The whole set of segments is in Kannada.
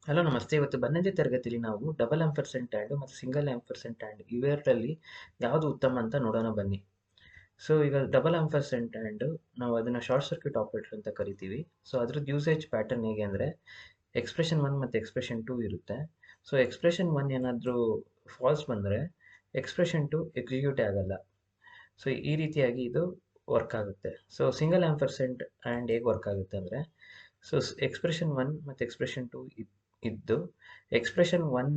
ಹಲೋ ನಮಸ್ತೆ. ಇವತ್ತು 12ನೇ ತರಗತಿಯಲ್ಲಿ ನಾವು ಡಬಲ್ ಆಂಪರ್ಸೆಂಟ್ ಆ್ಯಂಡ್ ಮತ್ತು ಸಿಂಗಲ್ ಆಂಪರ್ಸೆಂಟ್ ಆ್ಯಂಡ್ ಇವೆರಡರಲ್ಲಿ ಯಾವುದು ಉತ್ತಮ ಅಂತ ನೋಡೋಣ ಬನ್ನಿ. ಸೊ ಈಗ ಡಬಲ್ ಆಂಪರ್ಸೆಂಟ್ ಆ್ಯಂಡ್ ನಾವು ಅದನ್ನು ಶಾರ್ಟ್ ಸರ್ಕ್ಯೂಟ್ ಆಪರೇಟರ್ ಅಂತ ಕರಿತೀವಿ. ಸೊ ಅದ್ರದ್ದು ಯೂಸೇಜ್ ಪ್ಯಾಟರ್ನ್ ಹೇಗೆ ಅಂದರೆ ಎಕ್ಸ್ಪ್ರೆಷನ್ 1 ಮತ್ತು ಎಕ್ಸ್ಪ್ರೆಷನ್ 2 ಇರುತ್ತೆ. ಸೊ ಎಕ್ಸ್ಪ್ರೆಷನ್ 1 ಏನಾದರೂ ಫಾಲ್ಸ್ ಬಂದರೆ ಎಕ್ಸ್ಪ್ರೆಷನ್ 2 ಎಕ್ಸಿಕ್ಯೂಟೇ ಆಗಲ್ಲ. ಸೊ ಈ ರೀತಿಯಾಗಿ ಇದು ವರ್ಕ್ ಆಗುತ್ತೆ. ಸೊ ಸಿಂಗಲ್ ಆಂಪರ್ಸೆಂಟ್ ಆ್ಯಂಡ್ ಹೇಗೆ ವರ್ಕ್ ಆಗುತ್ತೆ ಅಂದರೆ ಸೊ ಎಕ್ಸ್ಪ್ರೆಷನ್ 1 ಮತ್ತು ಎಕ್ಸ್ಪ್ರೆಷನ್ 2 ಇದ್ದು ಎಕ್ಸ್ಪ್ರೆಷನ್ 1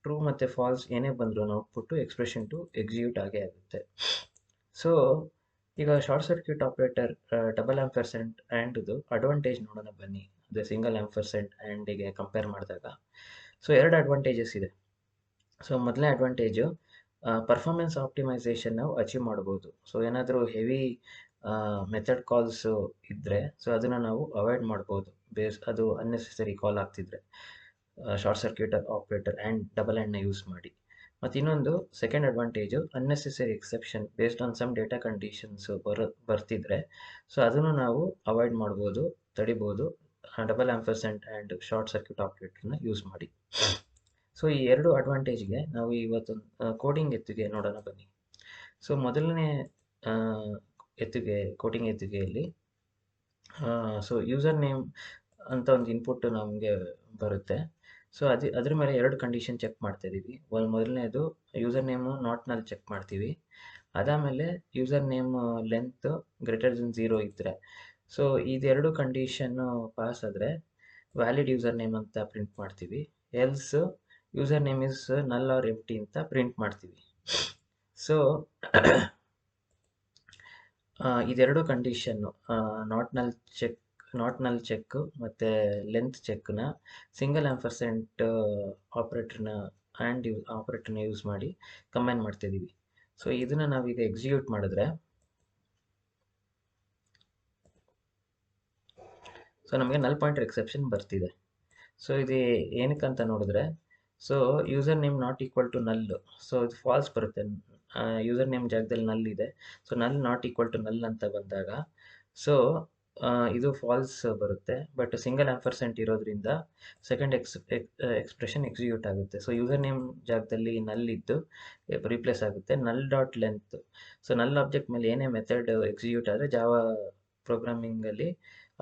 ಟ್ರೂ ಮತ್ತು ಫಾಲ್ಸ್ ಏನೇ ಬಂದರೂ ಔಟ್ಪುಟ್ಟು ಎಕ್ಸ್ಪ್ರೆಷನ್ 2 ಎಕ್ಸಿಕ್ಯೂಟ್ ಆಗೇ ಆಗುತ್ತೆ. ಸೊ ಈಗ short circuit operator double ampersand ಆ್ಯಂಡ್ದು ಅಡ್ವಾಂಟೇಜ್ ನೋಡೋಣ ಬನ್ನಿ. ಅದೇ ಸಿಂಗಲ್ ಆಂಪರ್ಸೆಂಟ್ ಆ್ಯಂಡಿಗೆ ಕಂಪೇರ್ ಮಾಡಿದಾಗ ಸೊ ಎರಡು ಅಡ್ವಾಂಟೇಜಸ್ ಇದೆ. ಸೊ ಮೊದಲನೇ ಅಡ್ವಾಂಟೇಜು ಪರ್ಫಾರ್ಮೆನ್ಸ್ ಆಪ್ಟಿಮೈಸೇಷನ್ ನಾವು ಅಚೀವ್ ಮಾಡ್ಬೋದು. ಸೊ ಏನಾದರೂ ಹೆವಿ ಮೆಥಡ್ ಕಾಲ್ಸು ಇದ್ದರೆ ಸೊ ಅದನ್ನು ನಾವು ಅವಾಯ್ಡ್ ಮಾಡ್ಬೋದು. ಅದು ಅನ್ನೆಸೆಸರಿ ಕಾಲ್ ಆಗ್ತಿದ್ರೆ short circuit operator and double ಆ್ಯಂಡ್ನ ಯೂಸ್ ಮಾಡಿ. ಮತ್ತು ಇನ್ನೊಂದು second advantage unnecessary exception based on some data conditions ಬರ್ತಿದ್ರೆ ಸೊ ಅದನ್ನು ನಾವು ಅವಾಯ್ಡ್ ಮಾಡ್ಬೋದು, ತಡಿಬೋದು double ampersand and short circuit ಆಪ್ರೇಟರ್ನ ಯೂಸ್ ಮಾಡಿ. ಸೊ ಈ ಎರಡು ಅಡ್ವಾಂಟೇಜ್ಗೆ ನಾವು ಇವತ್ತು ಕೋಡಿಂಗ್ ಎತ್ತಿಗೆ ನೋಡೋಣ ಬನ್ನಿ. ಸೊ ಮೊದಲನೇ ಕೋಡಿಂಗ್ ಎತ್ತಿಗೆಯಲ್ಲಿ ಸೊ ಯೂಸರ್ ನೇಮ್ ಅಂತ ಒಂದು ಇನ್ಪುಟ್ ನಮಗೆ ಬರುತ್ತೆ. ಸೊ ಅದ್ರ ಮೇಲೆ ಎರಡು ಕಂಡೀಷನ್ ಚೆಕ್ ಮಾಡ್ತಾ ಇದ್ದೀವಿ. ಮೊದಲನೇದು ಯೂಸರ್ ನೇಮು ನಾಟ್ನಲ್ಲಿ ಚೆಕ್ ಮಾಡ್ತೀವಿ. ಅದಾದಮೇಲೆ user name length greater than 0 ಇದ್ದರೆ ಸೊ ಇದೆರಡು ಕಂಡೀಷನ್ನು ಪಾಸ್ ಆದರೆ ವ್ಯಾಲಿಡ್ ಯೂಸರ್ ನೇಮ್ ಅಂತ ಪ್ರಿಂಟ್ ಮಾಡ್ತೀವಿ. ಎಲ್ಸ್ ಯೂಸರ್ ನೇಮ್ ಇಸ್ ನಲ್ ಆರ್ ಎಂಪ್ಟಿ ಅಂತ ಪ್ರಿಂಟ್ ಮಾಡ್ತೀವಿ. ಸೊ ಇದೆರಡು ಕಂಡೀಷನ್ನು ನಾಟ್ ನಲ್ ಚೆಕ್ ಮತ್ತು ಲೆಂತ್ ಚೆಕ್ನ ಸಿಂಗಲ್ ಆಂಪರ್ಸೆಂಟ್ ಆಪರೇಟರ್ನ ಯೂಸ್ ಮಾಡಿ ಕಂಬೈನ್ ಮಾಡ್ತಿದ್ದೀವಿ. ಸೊ ಇದನ್ನು ನಾವೀಗ ಎಕ್ಸಿಕ್ಯೂಟ್ ಮಾಡಿದ್ರೆ ಸೊ ನಮಗೆ ನಲ್ ಪಾಯಿಂಟರ್ ಎಕ್ಸೆಪ್ಷನ್ ಬರ್ತಿದೆ. ಸೊ ಇದು ಏನಕ್ಕಂತ ನೋಡಿದ್ರೆ so user name not equal to null, so ಇದು ಫಾಲ್ಸ್ ಬರುತ್ತೆ. ಯೂಸರ್ ನೇಮ್ ಜಾಗದಲ್ಲಿ ನಲ್ ಇದೆ. ಸೊ ನಲ್ ನಾಟ್ ಈಕ್ವಲ್ ಟು ನಲ್ ಅಂತ ಬಂದಾಗ ಸೊ ಇದು ಫಾಲ್ಸ್ ಬರುತ್ತೆ. ಬಟ್ ಸಿಂಗಲ್ ಆಂಪರ್ಸೆಂಟ್ ಇರೋದ್ರಿಂದ ಸೆಕೆಂಡ್ ಎಕ್ಸ್ಪ್ರೆಷನ್ ಎಕ್ಸಿಕ್ಯೂಟ್ ಆಗುತ್ತೆ. ಸೊ ಯೂಸರ್ ನೇಮ್ ಜಾಗದಲ್ಲಿ ನಲ್ ಇದ್ದು ರೀಪ್ಲೇಸ್ ಆಗುತ್ತೆ null dot length. So null object ಮೇಲೆ ಏನೇ ಮೆಥಡ್ ಎಕ್ಸಿಕ್ಯೂಟ್ ಆದರೆ ಜಾವಾ ಪ್ರೋಗ್ರಾಮಿಂಗಲ್ಲಿ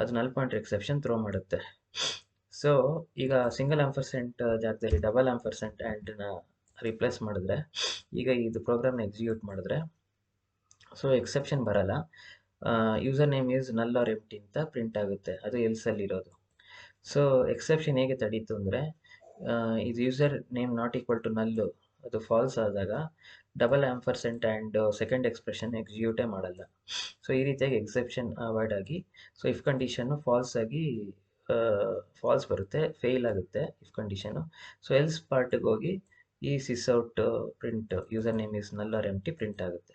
ಅದು ನಲ್ ಪಾಯಿಂಟರ್ ಎಕ್ಸೆಪ್ಷನ್ ಥ್ರೋ ಮಾಡುತ್ತೆ. ಸೊ ಈಗ ಸಿಂಗಲ್ ಆಂಪರ್ಸೆಂಟ್ ಜಾಗದಲ್ಲಿ ಡಬಲ್ ಆಂಪರ್ಸೆಂಟ್ ಆ್ಯಂಡ್ನ ರಿಪ್ಲೇಸ್ ಮಾಡಿದ್ರೆ ಈಗ ಇದು ಪ್ರೋಗ್ರಾಮ್ನ ಎಕ್ಸಿಕ್ಯೂಟ್ ಮಾಡಿದ್ರೆ ಸೊ ಎಕ್ಸೆಪ್ಷನ್ ಬರಲ್ಲ. User name is null or empty ಅಂತ ಪ್ರಿಂಟ್ ಆಗುತ್ತೆ, ಅದು ಎಲ್ಸಲ್ಲಿರೋದು. ಸೊ ಎಕ್ಸೆಪ್ಷನ್ ಹೇಗೆ ತಡೀತು ಅಂದರೆ ಇದು user name not equal to null ಅದು ಫಾಲ್ಸ್ ಆದಾಗ double ampersand and second expression ಎಕ್ಸಿಕ್ಯೂಟೇ ಮಾಡಲ್ಲ. ಸೊ ಈ ರೀತಿಯಾಗಿ ಎಕ್ಸೆಪ್ಷನ್ ಅವಾಯ್ಡ್ ಆಗಿ ಸೊ ಇಫ್ ಕಂಡೀಷನ್ನು ಫಾಲ್ಸ್ ಬರುತ್ತೆ, ಫೇಲ್ ಆಗುತ್ತೆ ಇಫ್ ಕಂಡೀಷನು. ಸೊ ಎಲ್ಸ್ ಪಾರ್ಟಿಗೆ ಹೋಗಿ ಈ sysout print user name is null or empty print ಆಗುತ್ತೆ.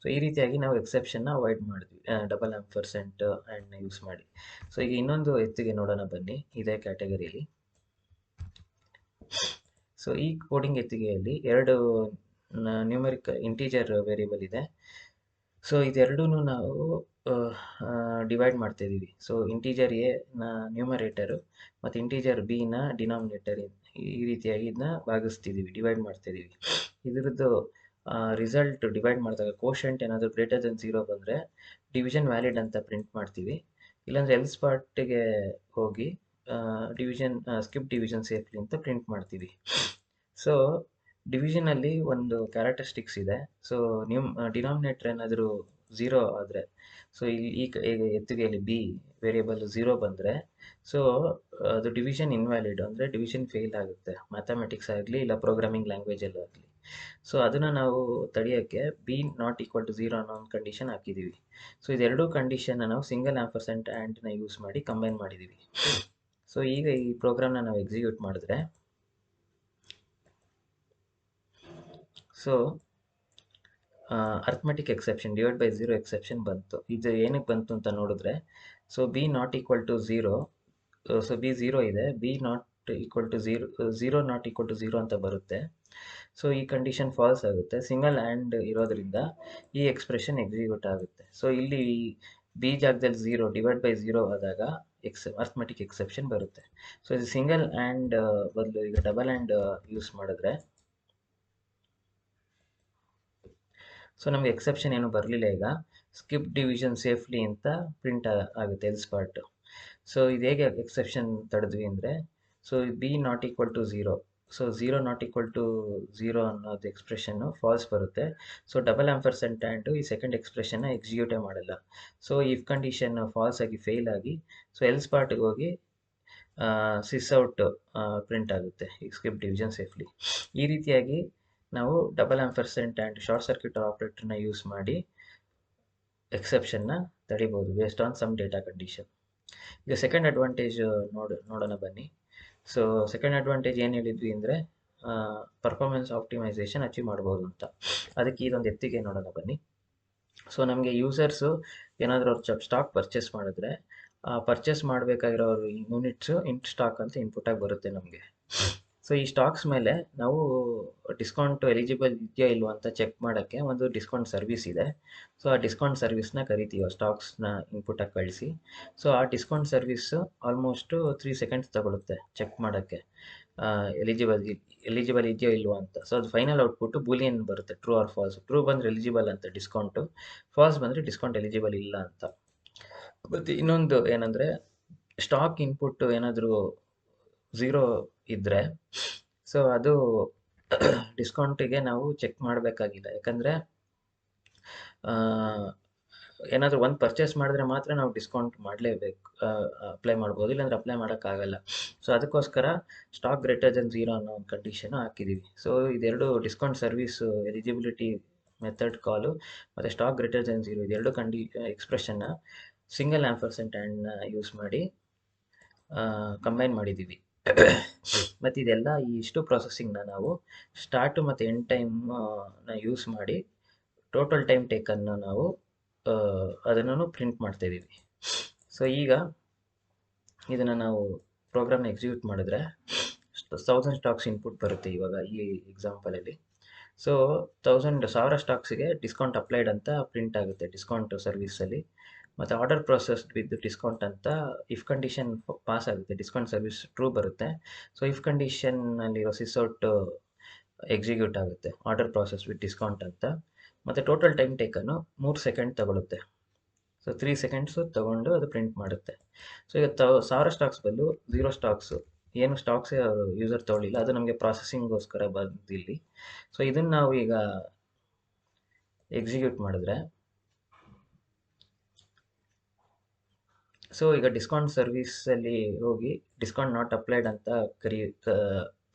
ಸೊ ಈ ರೀತಿಯಾಗಿ ನಾವು ಎಕ್ಸೆಪ್ಷನ್ನ ಅವಾಯ್ಡ್ ಮಾಡಿದ್ವಿ ಡಬಲ್ ಆಂಪರ್ಸೆಂಟ್ ಆ್ಯಂಡ್ನ ಯೂಸ್ ಮಾಡಿ. ಸೊ ಈಗ ಇನ್ನೊಂದು ಎತ್ತಿಗೆ ನೋಡೋಣ ಬನ್ನಿ ಇದೇ ಕ್ಯಾಟಗರಿಯಲ್ಲಿ. ಸೊ ಈ ಕೋಡಿಂಗ್ ಎತ್ತಿಗೆಯಲ್ಲಿ ಎರಡು ನ್ಯೂಮರಿಕ್ ಇಂಟೀಜರ್ ವೇರಿಯಬಲ್ ಇದೆ. ಸೊ ಇದೆರಡೂ ನಾವು ಡಿವೈಡ್ ಮಾಡ್ತಾಯಿದ್ದೀವಿ. ಸೊ ಇಂಟೀಜರ್ ಎ ನ ನ್ಯೂಮರೇಟರು ಮತ್ತು ಇಂಟೀಜರ್ ಬಿ ನ ಡಿನಾಮಿನೇಟರ್, ಈ ರೀತಿಯಾಗಿ ಇದನ್ನ ಭಾಗಿಸ್ತಿದ್ದೀವಿ, ಡಿವೈಡ್ ಮಾಡ್ತಾಯಿದ್ದೀವಿ. ಇದರದ್ದು ರಿಸಲ್ಟ್ ಡಿವೈಡ್ ಮಾಡಿದಾಗ ಕೋಶಂಟ್ ಏನಾದರೂ ಗ್ರೇಟರ್ ದೆನ್ 0 ಬಂದರೆ ಡಿವಿಷನ್ ವ್ಯಾಲಿಡ್ ಅಂತ ಪ್ರಿಂಟ್ ಮಾಡ್ತೀವಿ. ಇಲ್ಲಾಂದರೆ ಎಲ್ಸ್ ಪಾರ್ಟಿಗೆ ಹೋಗಿ ಸ್ಕಿಪ್ ಡಿವಿಷನ್ ಸೇಫ್ಲಿ ಅಂತ ಪ್ರಿಂಟ್ ಮಾಡ್ತೀವಿ. ಸೊ ಡಿವಿಷನಲ್ಲಿ ಒಂದು ಕ್ಯಾರೆಕ್ಟರಿಸ್ಟಿಕ್ಸ್ ಇದೆ. ಸೊ ಡಿನಾಮಿನೇಟರ್ ಏನಾದರೂ 0 ಆದರೆ ಸೊ ಇಲ್ಲಿ ಈ ಎತ್ತಿಗೆಯಲ್ಲಿ ಬಿ ವೇರಿಯಬಲ್ 0 ಬಂದರೆ ಸೊ ಅದು ಡಿವಿಷನ್ ಇನ್ವ್ಯಾಲಿಡ್ ಅಂದರೆ ಡಿವಿಷನ್ ಫೇಲ್ ಆಗುತ್ತೆ, ಮ್ಯಾಥಮೆಟಿಕ್ಸ್ ಆಗಲಿ ಇಲ್ಲ ಪ್ರೋಗ್ರಾಮಿಂಗ್ ಲ್ಯಾಂಗ್ವೇಜಲ್ಲಿ ಆಗಲಿ. ಸೊ ಅದನ್ನು ನಾವು ತಡೆಯೋಕ್ಕೆ ಬಿ ನಾಟ್ ಈಕ್ವಲ್ ಟು 0 ಅನ್ನೋ ಒಂದು ಕಂಡೀಷನ್ ಹಾಕಿದ್ದೀವಿ. ಸೊ ಇದೆರಡೂ ಕಂಡೀಷನ್ನ ನಾವು ಸಿಂಗಲ್ ಆಂಪರ್ಸೆಂಟ್ ಆ್ಯಂಡ್ನ ಯೂಸ್ ಮಾಡಿ ಕಂಬೈನ್ ಮಾಡಿದ್ದೀವಿ. ಸೊ ಈಗ ಈ ಪ್ರೋಗ್ರಾಮ್ನ ನಾವು ಎಕ್ಸಿಕ್ಯೂಟ್ ಮಾಡಿದ್ರೆ so arithmetic exception divide by 0 exception ಬಂತು. ಇದು ಏನಕ್ಕೆ ಬಂತು ಅಂತ ನೋಡಿದ್ರೆ so B not equal to 0, so B 0 ಇದೆ, B not equal to 0 not equal to 0 ಅಂತ ಬರುತ್ತೆ. ಸೊ ಈ ಕಂಡೀಷನ್ ಫಾಲ್ಸ್ ಆಗುತ್ತೆ. ಸಿಂಗಲ್ ಆ್ಯಂಡ್ ಇರೋದ್ರಿಂದ ಈ ಎಕ್ಸ್ಪ್ರೆಷನ್ ಎಕ್ಸಿಕ್ಯೂಟ್ ಆಗುತ್ತೆ. ಸೊ ಇಲ್ಲಿ ಬಿ ಜಾಗದಲ್ಲಿ 0 ಡಿವೈಡ್ ಬೈ 0 ಆದಾಗ ಅರ್ಥಮೆಟಿಕ್ ಎಕ್ಸೆಪ್ಷನ್ ಬರುತ್ತೆ. ಸೊ ಇದು ಸಿಂಗಲ್ ಆ್ಯಂಡ್ ಬದಲು ಈಗ ಡಬಲ್ ಆ್ಯಂಡ್ ಯೂಸ್ ಮಾಡಿದ್ರೆ ಸೊ ನಮಗೆ ಎಕ್ಸೆಪ್ಷನ್ ಏನು ಬರಲಿಲ್ಲ. ಈಗ ಸ್ಕಿಪ್ ಡಿವಿಷನ್ ಸೇಫ್ಲಿ ಅಂತ ಪ್ರಿಂಟ್ ಆಗುತ್ತೆ ಎಲ್ಸ್ ಪಾರ್ಟ್. ಸೊ ಇದು ಹೇಗೆ ಎಕ್ಸೆಪ್ಷನ್ ತಡೆದ್ವಿ ಅಂದರೆ, so B not equal to zero, so zero not equal to zero ಅನ್ನೋದು ಎಕ್ಸ್ಪ್ರೆಷನ್ನು ಫಾಲ್ಸ್ ಬರುತ್ತೆ. ಸೊ ಡಬಲ್ ಆಂಪರ್ಸೆಂಟ್ ಆ್ಯಂಡು ಈ ಸೆಕೆಂಡ್ ಎಕ್ಸ್ಪ್ರೆಷನ್ನ ಎಕ್ಸಿಕ್ಯೂಟೇ ಮಾಡಲ್ಲ. ಸೊ ಇಫ್ ಕಂಡೀಷನ್ ಫಾಲ್ಸ್ ಆಗಿ ಫೇಲ್ ಆಗಿ ಸೊ ಎಲ್ಸ್ ಪಾರ್ಟ್ಗೆ ಹೋಗಿ ಸಿಸ್ ಔಟ್ ಪ್ರಿಂಟ್ ಆಗುತ್ತೆ ಈ ಸ್ಕಿಪ್ ಡಿವಿಷನ್ ಸೇಫ್ಲಿ. ಈ ರೀತಿಯಾಗಿ ನಾವು double ampersand and short circuit ಆಪರೇಟರ್ನ ಯೂಸ್ ಮಾಡಿ ಎಕ್ಸೆಪ್ಷನ್ನ ತಡಿಬೋದು based on some data condition. ಈಗ ಸೆಕೆಂಡ್ ಅಡ್ವಾಂಟೇಜ್ ನೋಡೋಣ ಬನ್ನಿ. ಸೊ ಸೆಕೆಂಡ್ ಅಡ್ವಾಂಟೇಜ್ ಏನು ಹೇಳಿದ್ವಿ ಅಂದರೆ ಪರ್ಫಾರ್ಮೆನ್ಸ್ ಆಪ್ಟಿಮೈಸೇಷನ್ ಅಚೀವ್ ಮಾಡ್ಬೋದು ಅಂತ. ಅದಕ್ಕೆ ಇದೊಂದು ಎತ್ತಿಗೆ ನೋಡೋಣ ಬನ್ನಿ. ಸೊ ನಮಗೆ ಯೂಸರ್ಸು ಏನಾದರೂ ಅವ್ರು ಸ್ಟಾಕ್ ಪರ್ಚೇಸ್ ಮಾಡಿದ್ರೆ ಪರ್ಚೇಸ್ ಮಾಡಬೇಕಾಗಿರೋ ಯೂನಿಟ್ಸು ಸ್ಟಾಕ್ ಅಂತ ಇನ್ಪುಟಾಗಿ ಬರುತ್ತೆ ನಮಗೆ. ಸೊ ಈ ಸ್ಟಾಕ್ಸ್ ಮೇಲೆ ನಾವು ಡಿಸ್ಕೌಂಟ್ ಎಲಿಜಿಬಲ್ ಇದೆಯಾ ಇಲ್ವಾ ಅಂತ ಚೆಕ್ ಮಾಡೋಕ್ಕೆ ಒಂದು ಡಿಸ್ಕೌಂಟ್ ಸರ್ವಿಸ್ ಇದೆ. ಸೊ ಆ ಡಿಸ್ಕೌಂಟ್ ಸರ್ವಿಸ್ನ ಕರಿತೀವಿ, ಆ ಸ್ಟಾಕ್ಸ್ನ ಇನ್ಪುಟಾಗಿ ಕಳಿಸಿ. ಸೊ ಆ ಡಿಸ್ಕೌಂಟ್ ಸರ್ವಿಸ್ಸು ಆಲ್ಮೋಸ್ಟು 3 ಸೆಕೆಂಡ್ಸ್ ತಗೊಳುತ್ತೆ ಚೆಕ್ ಮಾಡೋಕ್ಕೆ ಎಲಿಜಿಬಲ್ ಇದೆಯೋ ಇಲ್ವಾ ಅಂತ. ಸೊ ಅದು ಫೈನಲ್ ಔಟ್ಪುಟ್ಟು ಬೂಲಿಯನ್ ಬರುತ್ತೆ, ಟ್ರೂ ಆರ್ ಫಾಲ್ಸ್. ಟ್ರೂ ಬಂದರೆ ಎಲಿಜಿಬಲ್ ಅಂತ ಡಿಸ್ಕೌಂಟು, ಫಾಲ್ಸ್ ಬಂದರೆ ಡಿಸ್ಕೌಂಟ್ ಎಲಿಜಿಬಲ್ ಇಲ್ಲ ಅಂತ. ಮತ್ತು ಇನ್ನೊಂದು ಏನಂದರೆ ಸ್ಟಾಕ್ ಇನ್ಪುಟ್ ಏನಾದರೂ ಝೀರೋ ಇದ್ದರೆ ಸೊ ಅದು ಡಿಸ್ಕೌಂಟಿಗೆ ನಾವು ಚೆಕ್ ಮಾಡಬೇಕಾಗಿಲ್ಲ. ಯಾಕಂದರೆ ಏನಾದರೂ ಒಂದು ಪರ್ಚೇಸ್ ಮಾಡಿದ್ರೆ ಮಾತ್ರ ನಾವು ಡಿಸ್ಕೌಂಟ್ ಮಾಡಲೇಬೇಕು, ಅಪ್ಲೈ ಮಾಡ್ಬೋದು, ಇಲ್ಲಾಂದ್ರೆ ಅಪ್ಲೈ ಮಾಡೋಕ್ಕಾಗಲ್ಲ. ಸೊ ಅದಕ್ಕೋಸ್ಕರ ಸ್ಟಾಕ್ ಗ್ರೇಟರ್ ದೆನ್ ಝೀರೋ ಅನ್ನೋ ಒಂದು ಕಂಡೀಷನು ಹಾಕಿದ್ದೀವಿ. ಸೊ ಇದೆರಡು ಡಿಸ್ಕೌಂಟ್ ಸರ್ವಿಸು ಎಲಿಜಿಬಿಲಿಟಿ ಮೆಥಡ್ ಕಾಲು ಮತ್ತು ಸ್ಟಾಕ್ ಗ್ರೇಟರ್ ದೆನ್ ಝೀರೋ ಇದೆರಡು ಎಕ್ಸ್ಪ್ರೆಷನ್ನ ಸಿಂಗಲ್ ಆಂಪರ್ಸೆಂಟ್ ಆ್ಯಂಡ್ನ ಯೂಸ್ ಮಾಡಿ ಕಂಬೈನ್ ಮಾಡಿದ್ದೀವಿ. ಮತ್ತು ಇದೆಲ್ಲ ಇಷ್ಟು ಪ್ರೊಸೆಸಿಂಗ್ನ ನಾವು ಸ್ಟಾರ್ಟು ಮತ್ತು ಎಂಡ್ ಟೈಮ್ನ ಯೂಸ್ ಮಾಡಿ ಟೋಟಲ್ ಟೈಮ್ ಟೇಕನ್ನು ನಾವು ಅದನ್ನು ಪ್ರಿಂಟ್ ಮಾಡ್ತಾಯಿದ್ದೀವಿ. ಸೊ ಈಗ ಇದನ್ನು ನಾವು ಪ್ರೋಗ್ರಾಮ್ನ ಎಕ್ಸಿಕ್ಯೂಟ್ ಮಾಡಿದ್ರೆ 1000 ಸ್ಟಾಕ್ಸ್ ಇನ್ಪುಟ್ ಬರುತ್ತೆ ಇವಾಗ ಈ ಎಕ್ಸಾಂಪಲಲ್ಲಿ. ಸೊ 1000 ಸ್ಟಾಕ್ಸಿಗೆ ಡಿಸ್ಕೌಂಟ್ ಅಪ್ಲೈಡ್ ಅಂತ ಪ್ರಿಂಟ್ ಆಗುತ್ತೆ ಡಿಸ್ಕೌಂಟ್ ಸರ್ವಿಸಲ್ಲಿ. ಮತ್ತು ಆರ್ಡರ್ ಪ್ರೊಸೆಸ್ ವಿತ್ ಡಿಸ್ಕೌಂಟ್ ಅಂತ ಇಫ್ ಕಂಡೀಷನ್ ಪಾಸ್ ಆಗುತ್ತೆ, ಡಿಸ್ಕೌಂಟ್ ಸರ್ವಿಸ್ ಟ್ರೂ ಬರುತ್ತೆ. ಸೊ ಇಫ್ ಕಂಡೀಷನ್ನಲ್ಲಿರೋ ಸಿಸ್ಔಟ್ ಎಕ್ಸಿಕ್ಯೂಟ್ ಆಗುತ್ತೆ ಆರ್ಡರ್ ಪ್ರೊಸೆಸ್ ವಿತ್ ಡಿಸ್ಕೌಂಟ್ ಅಂತ. ಮತ್ತು ಟೋಟಲ್ ಟೈಮ್ ಟೇಕನ್ನು 3 ಸೆಕೆಂಡ್ ತಗೊಳುತ್ತೆ. ಸೊ 3 ಸೆಕೆಂಡ್ಸು ತೊಗೊಂಡು ಅದು ಪ್ರಿಂಟ್ ಮಾಡುತ್ತೆ. ಸೊ ಈಗ 1000 ಸ್ಟಾಕ್ಸ್ ಬದಲು 0 ಸ್ಟಾಕ್ಸು, ಏನು ಸ್ಟಾಕ್ಸೇ ಯೂಸರ್ ತೊಗೊಳ್ಳಿಲ್ಲ, ಅದು ನಮಗೆ ಪ್ರಾಸೆಸಿಂಗ್ಗೋಸ್ಕರ ಬಂದಿಲ್ಲಿ. ಸೊ ಇದನ್ನು ನಾವು ಈಗ ಎಕ್ಸಿಕ್ಯೂಟ್ ಮಾಡಿದ್ರೆ ಸೊ ಈಗ ಡಿಸ್ಕೌಂಟ್ ಸರ್ವಿಸಲ್ಲಿ ಹೋಗಿ ಡಿಸ್ಕೌಂಟ್ ನಾಟ್ ಅಪ್ಲೈಡ್ ಅಂತ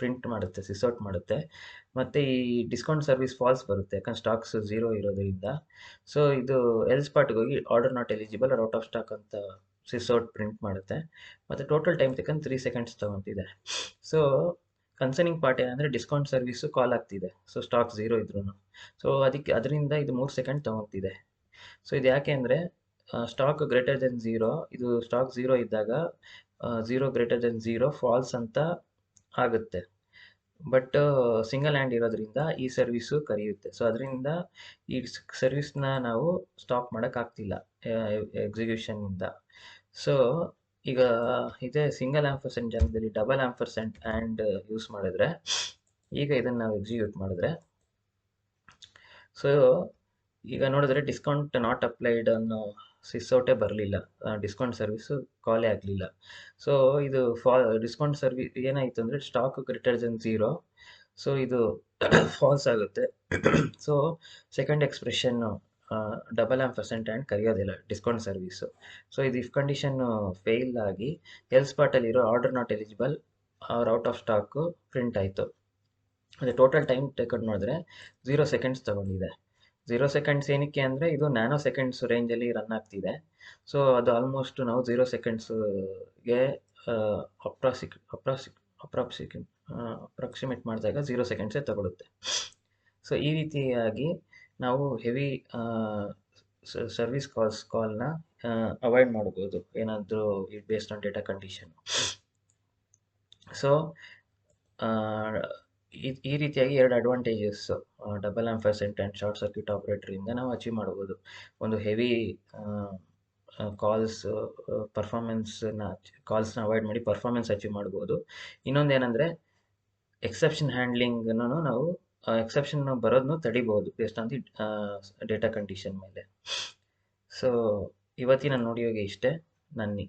ಪ್ರಿಂಟ್ ಮಾಡುತ್ತೆ, ಸಿಸ್ಔಟ್ ಮಾಡುತ್ತೆ. ಮತ್ತು ಈ ಡಿಸ್ಕೌಂಟ್ ಸರ್ವಿಸ್ ಫಾಲ್ಸ್ ಬರುತ್ತೆ ಯಾಕಂದ್ರೆ ಸ್ಟಾಕ್ಸ್ ಝೀರೋ ಇರೋದ್ರಿಂದ. ಸೊ ಇದು ಎಲ್ಸ್ ಪಾರ್ಟ್ಗೆ ಹೋಗಿ order not eligible or out of stock ಅಂತ ಸಿಸ್ಔಟ್ ಪ್ರಿಂಟ್ ಮಾಡುತ್ತೆ. ಮತ್ತು ಟೋಟಲ್ ಟೈಮ್ ತಗೊಂಡು 3 ಸೆಕೆಂಡ್ಸ್ ತೊಗೊತಿದೆ. ಸೊ ಕನ್ಸರ್ನಿಂಗ್ ಪಾರ್ಟ್ ಏನಂದರೆ ಡಿಸ್ಕೌಂಟ್ ಸರ್ವಿಸು ಕಾಲ್ ಆಗ್ತಿದೆ, ಸೊ ಸ್ಟಾಕ್ ಝೀರೋ ಇದ್ರೂ. ಸೊ ಅದರಿಂದ ಇದು 3 ಸೆಕೆಂಡ್ ತೊಗೊತಿದೆ. ಸೊ ಇದು ಯಾಕೆ ಅಂದರೆ ಸ್ಟಾಕ್ ಗ್ರೇಟರ್ ದೆನ್ ಝೀರೋ, ಇದು ಸ್ಟಾಕ್ ಝೀರೋ ಇದ್ದಾಗ zero greater than zero false ಅಂತ ಆಗುತ್ತೆ. ಬಟ್ ಸಿಂಗಲ್ ಹ್ಯಾಂಡ್ ಇರೋದ್ರಿಂದ ಈ ಸರ್ವಿಸು ಕರೆಯುತ್ತೆ. ಸೊ ಅದರಿಂದ ಈ ಸರ್ವಿಸ್ನ ನಾವು ಸ್ಟಾಪ್ ಮಾಡೋಕ್ಕಾಗ್ತಿಲ್ಲ ಎಕ್ಸಿಕ್ಯೂಷನ್ನಿಂದ. ಸೊ ಈಗ ಇದೇ ಸಿಂಗಲ್ ಆಂಪರ್ಸೆಂಟ್ ಜಾಗದಲ್ಲಿ ಡಬಲ್ ಆಂಪರ್ಸೆಂಟ್ ಆ್ಯಂಡ್ ಯೂಸ್ ಮಾಡಿದ್ರೆ, ಈಗ ಇದನ್ನು ನಾವು ಎಕ್ಸಿಕ್ಯೂಟ್ ಮಾಡಿದ್ರೆ ಸೊ ಈಗ ನೋಡಿದ್ರೆ ಡಿಸ್ಕೌಂಟ್ ನಾಟ್ ಅಪ್ಲೈಡ್ ಅನ್ನೋ ಸಿಸ್ಔಟೇ ಬರಲಿಲ್ಲ, ಡಿಸ್ಕೌಂಟ್ ಸರ್ವಿಸು ಕಾಲೇ ಆಗಲಿಲ್ಲ. ಸೊ ಇದು ಡಿಸ್ಕೌಂಟ್ ಸರ್ವಿಸ್ ಏನಾಯಿತು ಅಂದರೆ stock greater than zero, so ಇದು ಫಾಲ್ಸ್ ಆಗುತ್ತೆ. ಸೊ ಸೆಕೆಂಡ್ ಎಕ್ಸ್ಪ್ರೆಷನ್ನು ಡಬಲ್ ಆಂಪರ್ಸೆಂಟ್ ಆ್ಯಂಡ್ ಕರೆಯೋದಿಲ್ಲ ಡಿಸ್ಕೌಂಟ್ ಸರ್ವಿಸು. ಸೊ ಇದು ಇಫ್ ಕಂಡೀಷನ್ನು ಫೇಲ್ ಆಗಿ ಎಲ್ಸ್ ಪಾರ್ಟಲ್ಲಿರೋ order not eligible or out of stock print ಆಯಿತು. ಮತ್ತು ಟೋಟಲ್ ಟೈಮ್ ಟೇಕನ್ ನೋಡಿದ್ರೆ 0 ಸೆಕೆಂಡ್ಸ್ ತೊಗೊಂಡಿದೆ. 0 ಸೆಕೆಂಡ್ಸ್ ಏನಕ್ಕೆ ಅಂದರೆ ಇದು ನ್ಯಾನೋ ಸೆಕೆಂಡ್ಸ್ ರೇಂಜಲ್ಲಿ ರನ್ ಆಗ್ತಿದೆ. ಸೊ ಅದು ಆಲ್ಮೋಸ್ಟ್ ನಾವು 0 ಸೆಕೆಂಡ್ಸ್ಗೆ ಅಪ್ರಾಕ್ಸಿಮೇಟ್ ಮಾಡಿದಾಗ 0 ಸೆಕೆಂಡ್ಸೇ ತಗೊಳುತ್ತೆ. ಸೊ ಈ ರೀತಿಯಾಗಿ ನಾವು ಹೆವಿ ಸರ್ವಿಸ್ ಕಾಲ್ನ ಅವಾಯ್ಡ್ ಮಾಡ್ಬೋದು ಏನಾದರೂ based on data condition. So ಈ ರೀತಿಯಾಗಿ 2 advantages double ampersand and short circuit ಆಪರೇಟರಿಂದ ನಾವು ಅಚೀವ್ ಮಾಡ್ಬೋದು. ಒಂದು ಹೆವಿ ಕಾಲ್ಸ್ನ ಅವಾಯ್ಡ್ ಮಾಡಿ ಪರ್ಫಾರ್ಮೆನ್ಸ್ ಅಚೀವ್ ಮಾಡ್ಬೋದು. ಇನ್ನೊಂದೇನೆಂದರೆ ಎಕ್ಸೆಪ್ಷನ್ ಹ್ಯಾಂಡ್ಲಿಂಗನ್ನು ನಾವು ಎಕ್ಸೆಪ್ಷನ್ ಬರೋದನ್ನು ತಡಿಬೋದು based on the data condition ಮೇಲೆ. ಸೊ ಇವತ್ತಿನ ನೋಡಿಯೋಗೆ ಇಷ್ಟೇ. ನನ್ನಿ.